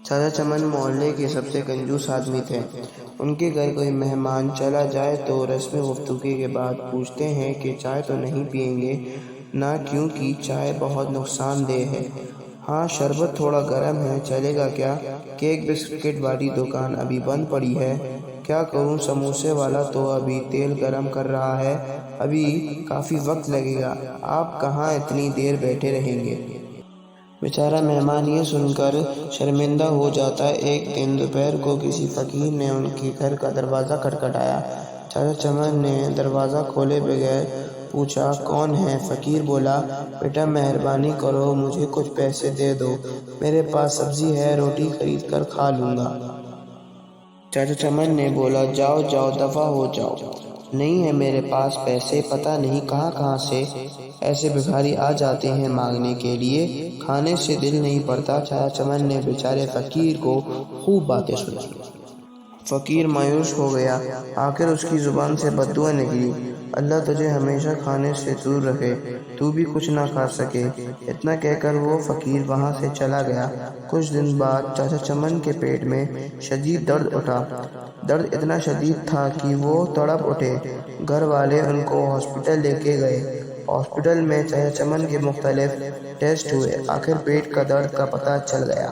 چاچا چمن محلے کے سب سے کنجوس آدمی تھے۔ ان کے گھر کوئی مہمان چلا جائے تو رسم گفتگو کے بعد پوچھتے ہیں کہ چائے تو نہیں پئیں گے نا، کیونکہ چائے بہت نقصان دہ ہے۔ ہاں، شربت تھوڑا گرم ہے، چلے گا کیا؟ کیک بسکٹ والی دکان ابھی بند پڑی ہے۔ کیا کروں، سموسے والا تو ابھی تیل گرم کر رہا ہے، ابھی کافی وقت لگے گا، آپ کہاں اتنی دیر بیٹھے رہیں گے؟ بیچارہ مہمان یہ سن کر شرمندہ ہو جاتا ہے۔ ایک دن دوپہر کو کسی فقیر نے ان کے گھر کا دروازہ کھٹکھٹایا۔ چاچا چمن نے دروازہ کھولے بغیر پوچھا، کون ہے؟ فقیر بولا، بیٹا مہربانی کرو، مجھے کچھ پیسے دے دو، میرے پاس سبزی ہے، روٹی خرید کر کھا لوں گا۔ چاچا چمن نے بولا، جاؤ جاؤ، دفع ہو جاؤ، نہیں ہے میرے پاس پیسے، پتہ نہیں کہاں کہاں سے ایسے بھکاری آ جاتے ہیں مانگنے کے لیے، کھانے سے دل نہیں پڑتا۔ چاچا چمن نے بیچارے فقیر کو خوب باتیں سنائی۔ فقیر مایوس ہو گیا، آخر اس کی زبان سے بددعا نکلی، اللہ تجھے ہمیشہ کھانے سے دور رکھے، تو بھی کچھ نہ کھا سکے۔ اتنا کہہ کر وہ فقیر وہاں سے چلا گیا۔ کچھ دن بعد چاچا چمن کے پیٹ میں شدید درد اٹھا۔ درد اتنا شدید تھا کہ وہ تڑپ اٹھے۔ گھر والے ان کو ہاسپٹل لے کے گئے۔ ہاسپٹل میں چاچا چمن کے مختلف ٹیسٹ ہوئے، آخر پیٹ کا درد کا پتہ چل گیا۔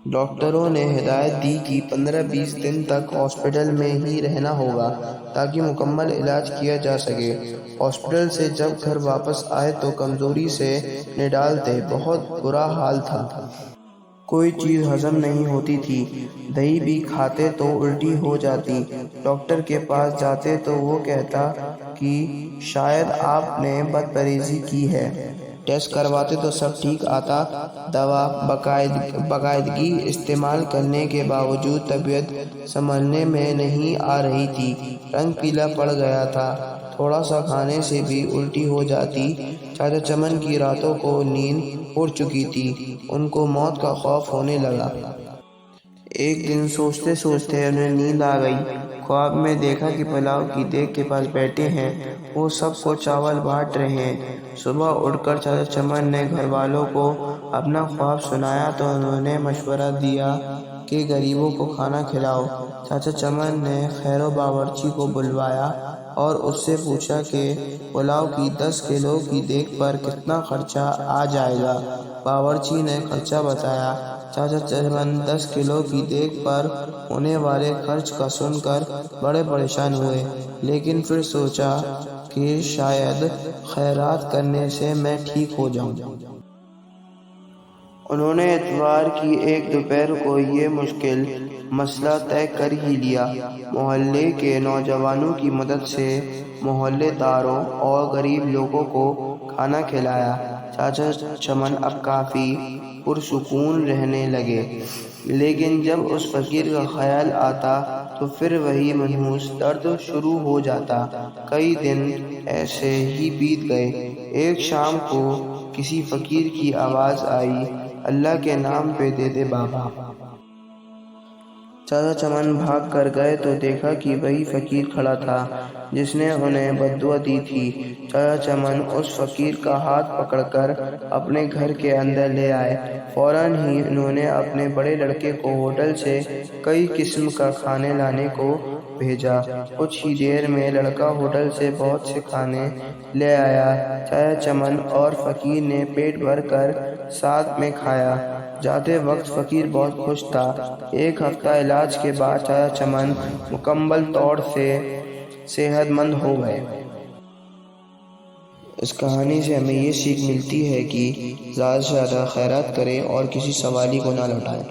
ڈاکٹروں نے ہدایت دی کہ 15-20 دن تک ہاسپٹل میں ہی رہنا ہوگا تاکہ مکمل علاج کیا جا سکے۔ ہاسپٹل سے جب گھر واپس آئے تو کمزوری سے نڈال تھے، بہت برا حال تھا۔ کوئی چیز ہضم نہیں ہوتی تھی، دہی بھی کھاتے تو الٹی ہو جاتی۔ ڈاکٹر کے پاس جاتے تو وہ کہتا کہ شاید آپ نے بد پرہیزی کی ہے۔ ٹیسٹ کرواتے تو سب ٹھیک آتا، دوا باقاعدگی استعمال کرنے کے باوجود طبیعت سنبھلنے میں نہیں آ رہی تھی، رنگ پیلا پڑ گیا تھا، تھوڑا سا کھانے سے بھی الٹی ہو جاتی۔ چاچا چمن کی راتوں کو نیند اڑ چکی تھی، ان کو موت کا خوف ہونے لگا۔ ایک دن سوچتے سوچتے انہیں نیند آ گئی۔ خواب میں دیکھا کہ پلاؤ کی دیگ کے پاس بیٹھے ہیں، وہ سب کو چاول بانٹ رہے ہیں۔ صبح اٹھ کر چاچا چمن نے گھر والوں کو اپنا خواب سنایا تو انہوں نے مشورہ دیا کہ غریبوں کو کھانا کھلاؤ۔ چاچا چمن نے خیرو باورچی کو بلوایا اور اس سے پوچھا کہ پلاؤ کی 10 کلو کی دیگ پر کتنا خرچہ آ جائے گا۔ باورچی نے خرچہ بتایا۔ چاچا چمن 10 کلو کی دیگ پر ہونے والے خرچ کا سن کر بڑے پریشان ہوئے، لیکن پھر سوچا کہ شاید خیرات کرنے سے میں ٹھیک ہو جاؤں۔ انہوں نے اتوار کی ایک دوپہر کو یہ مشکل مسئلہ طے کر ہی لیا۔ محلے کے نوجوانوں کی مدد سے محلے داروں اور غریب لوگوں کو کھانا کھلایا۔ چاچا چمن اب کافی پرسکون رہنے لگے، لیکن جب اس فقیر کا خیال آتا تو پھر وہی منحوس درد شروع ہو جاتا۔ کئی دن ایسے ہی بیت گئے۔ ایک شام کو کسی فقیر کی آواز آئی، اللہ کے نام پہ دے دے بابا۔ چاچا چمن بھاگ کر گئے تو دیکھا کہ وہی فقیر کھڑا تھا جس نے انہیں بددعا دی تھی۔ چاچا چمن اس فقیر کا ہاتھ پکڑ کر اپنے گھر کے اندر لے آئے۔ فوراً ہی انہوں نے اپنے بڑے لڑکے کو ہوٹل سے کئی قسم کا کھانے لانے کو بھیجا۔ کچھ ہی دیر میں لڑکا ہوٹل سے بہت سے کھانے لے آیا۔ چاچا چمن اور فقیر نے پیٹ بھر کر ساتھ میں کھایا۔ جاتے وقت فقیر بہت خوش تھا۔ ایک ہفتہ علاج کے بعد چاچا چمن مکمل طور سے صحت مند ہو گئے۔ اس کہانی سے ہمیں یہ سیکھ ملتی ہے کہ زیادہ سے زیادہ خیرات کریں اور کسی سوالی کو نہ لوٹائیں۔